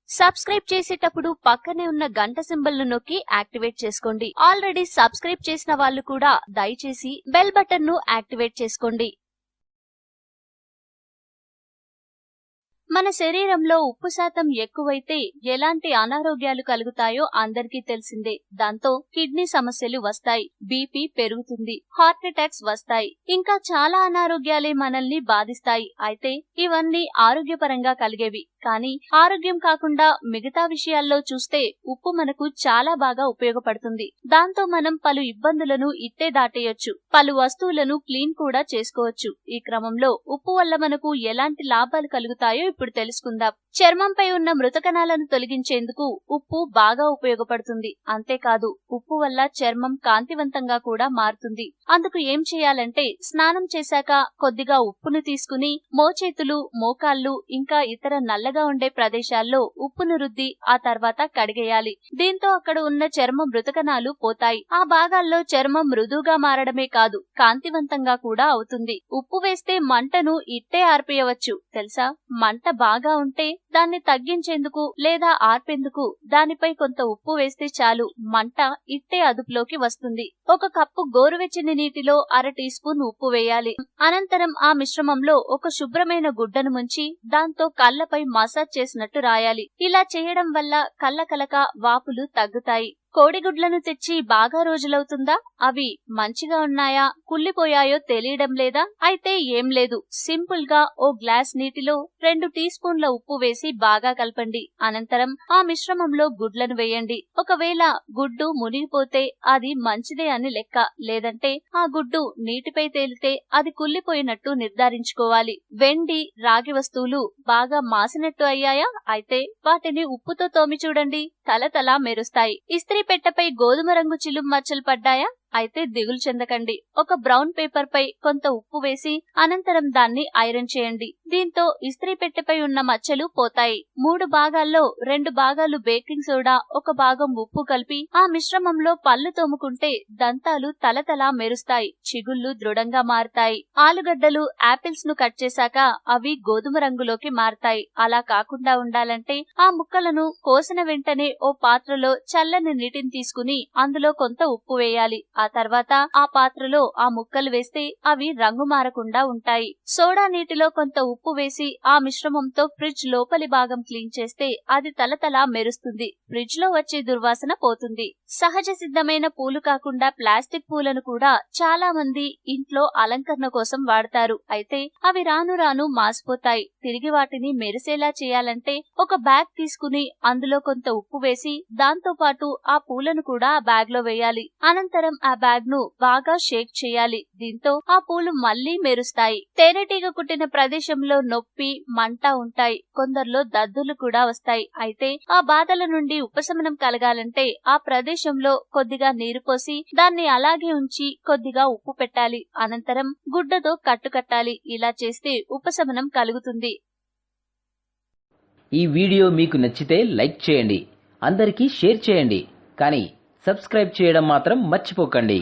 Subscribe చేసేటప్పుడు పక్కనే ఉన్న గంట సింబల్ ను నొక్కి యాక్టివేట్ చేసుకోండి. ఆల్రెడీ సబ్స్క్రైబ్ చేసిన వాళ్ళు కూడా దయచేసి బెల్ బటన్ ను యాక్టివేట్ చేసుకోండి. మన శరీరంలో ఉప్పు శాతం ఎక్కువైతే ఎలాంటి అనారోగ్యాలు కలుగుతాయో అందరికీ తెలిసిందే. దాంతో కిడ్నీ సమస్యలు వస్తాయి, బీపీ పెరుగుతుంది, హార్ట్ అటాక్స్ వస్తాయి, ఇంకా చాలా అనారోగ్యాలే మనల్ని బాధిస్తాయి. అయితే ఇవన్నీ ఆరోగ్యపరంగా కలిగేవి. కానీ ఆరోగ్యం కాకుండా మిగతా విషయాల్లో చూస్తే ఉప్పు మనకు చాలా బాగా ఉపయోగపడుతుంది. దాంతో మనం పలు ఇబ్బందులను ఇట్టే దాటేయొచ్చు, పలు వస్తువులను క్లీన్ కూడా చేసుకోవచ్చు. ఈ క్రమంలో ఉప్పు వల్ల మనకు ఎలాంటి లాభాలు కలుగుతాయో ఇప్పుడు తెలుసుకుందాం. చర్మంపై ఉన్న మృత కణాలను తొలగించేందుకు ఉప్పు బాగా ఉపయోగపడుతుంది. అంతేకాదు ఉప్పు వల్ల చర్మం కాంతివంతంగా కూడా మారుతుంది. అందుకు ఏం చేయాలంటే స్నానం చేశాక కొద్దిగా ఉప్పును తీసుకుని మోచేతులు, మోకాళ్లు ఇంకా ఇతర నల్లగా ఉండే ప్రదేశాల్లో ఉప్పును రుద్ది ఆ తర్వాత కడిగేయాలి. దీంతో అక్కడ ఉన్న చర్మ మృత కణాలు పోతాయి. ఆ భాగాల్లో చర్మం మృదువుగా మారడమే కాదు, కాంతివంతంగా కూడా అవుతుంది. ఉప్పు వేస్తే మంటను ఇట్టే ఆర్పేయవచ్చు తెలుసా? మంట బాగా ఉంటే దాన్ని తగ్గించేందుకు లేదా ఆర్పేందుకు దానిపై కొంత ఉప్పు వేస్తే చాలు, మంట ఇట్టే అదుపులోకి వస్తుంది. ఒక కప్పు గోరువెచ్చని నీటిలో 1/2 టీ స్పూన్ ఉప్పు వేయాలి. అనంతరం ఆ మిశ్రమంలో ఒక శుభ్రమైన గుడ్డను ముంచి దాంతో కళ్లపై మసాజ్ చేసినట్టు రాయాలి. ఇలా చేయడం వల్ల కళ్ల కలక, వాపులు తగ్గుతాయి. కోడిగుడ్లను తెచ్చి బాగా రోజులవుతుందా? అవి మంచిగా ఉన్నాయా, కుళ్ళిపోయాయో తెలియడం లేదా? అయితే ఏం లేదు, సింపుల్ గా ఓ గ్లాస్ నీటిలో 2 టీ స్పూన్ల ఉప్పు వేసి బాగా కలపండి. అనంతరం ఆ మిశ్రమంలో గుడ్లను వేయండి. ఒకవేళ గుడ్డు మునిగిపోతే అది మంచిదే అని లెక్క, లేదంటే ఆ గుడ్డు నీటిపై తేలితే అది కుళ్ళిపోయినట్టు నిర్ధారించుకోవాలి. వెండి, రాగి వస్తువులు బాగా మాసినట్టు అయ్యాయా? అయితే వాటిని ఉప్పుతో తోమి చూడండి, తలతలా మెరుస్తాయి. ఇస్త్రీ పెట్టెపై గోధుమ రంగు చిలుం మచ్చలు పడ్డాయా? అయితే దిగులు చెందకండి. ఒక బ్రౌన్ పేపర్ పై కొంత ఉప్పు వేసి అనంతరం దాన్ని ఐరన్ చేయండి. దీంతో ఇస్త్రీ పెట్టెపై ఉన్న మచ్చలు పోతాయి. 3 భాగాల్లో 2 భాగాలు బేకింగ్ సోడా, 1 భాగం ఉప్పు కలిపి ఆ మిశ్రమంలో పళ్ళు తోముకుంటే దంతాలు తలతలా మెరుస్తాయి, చిగుళ్లు దృఢంగా మారతాయి. ఆలుగడ్డలు, ఆపిల్స్ ను కట్ చేశాక అవి గోధుమ రంగులోకి మారతాయి. అలా కాకుండా ఉండాలంటే ఆ ముక్కలను కోసిన వెంటనే ఓ పాత్రలో చల్లని నీటిని తీసుకుని అందులో కొంత ఉప్పు వేయాలి. ఆ తర్వాత ఆ పాత్రలో ఆ ముక్కలు వేస్తే అవి రంగు మారకుండా ఉంటాయి. సోడా నీటిలో కొంత ఉప్పు వేసి ఆ మిశ్రమంతో ఫ్రిడ్జ్ లోపలి భాగం క్లీన్ చేస్తే అది తలతలా మెరుస్తుంది. ఫ్రిడ్జ్ లో వచ్చే దుర్వాసన పోతుంది. సహజ సిద్ధమైన పూలు కాకుండా ప్లాస్టిక్ పూలను కూడా చాలా మంది ఇంట్లో అలంకరణ కోసం వాడతారు. అయితే అవి రాను రాను మాసిపోతాయి. తిరిగి వాటిని మెరిసేలా చేయాలంటే ఒక బ్యాగ్ తీసుకుని అందులో కొంత ఉప్పు వేసి దాంతో పాటు ఆ పూలను కూడా ఆ బ్యాగ్ లో వేయాలి. అనంతరం ఆ బ్యాగ్ ను బాగా షేక్ చేయాలి. దీంతో ఆ పూలు మళ్లీ మెరుస్తాయి. తేనెటీగ కుట్టిన ప్రదేశంలో నొప్పి, మంట ఉంటాయి. కొందరిలో దద్దులు కూడా వస్తాయి. అయితే ఆ బాధల నుండి ఉపశమనం కలగాలంటే ఆ ప్రదేశంలో కొద్దిగా నీరు పోసి దాన్ని అలాగే ఉంచి కొద్దిగా ఉప్పు పెట్టాలి. అనంతరం గుడ్డతో కట్టుకట్టాలి. ఇలా చేస్తే ఉపశమనం కలుగుతుంది. ఈ వీడియో మీకు నచ్చితే లైక్ చేయండి, అందరికీ షేర్ చేయండి, కానీ సబ్స్క్రైబ్ చేయడం మాత్రం మర్చిపోకండి.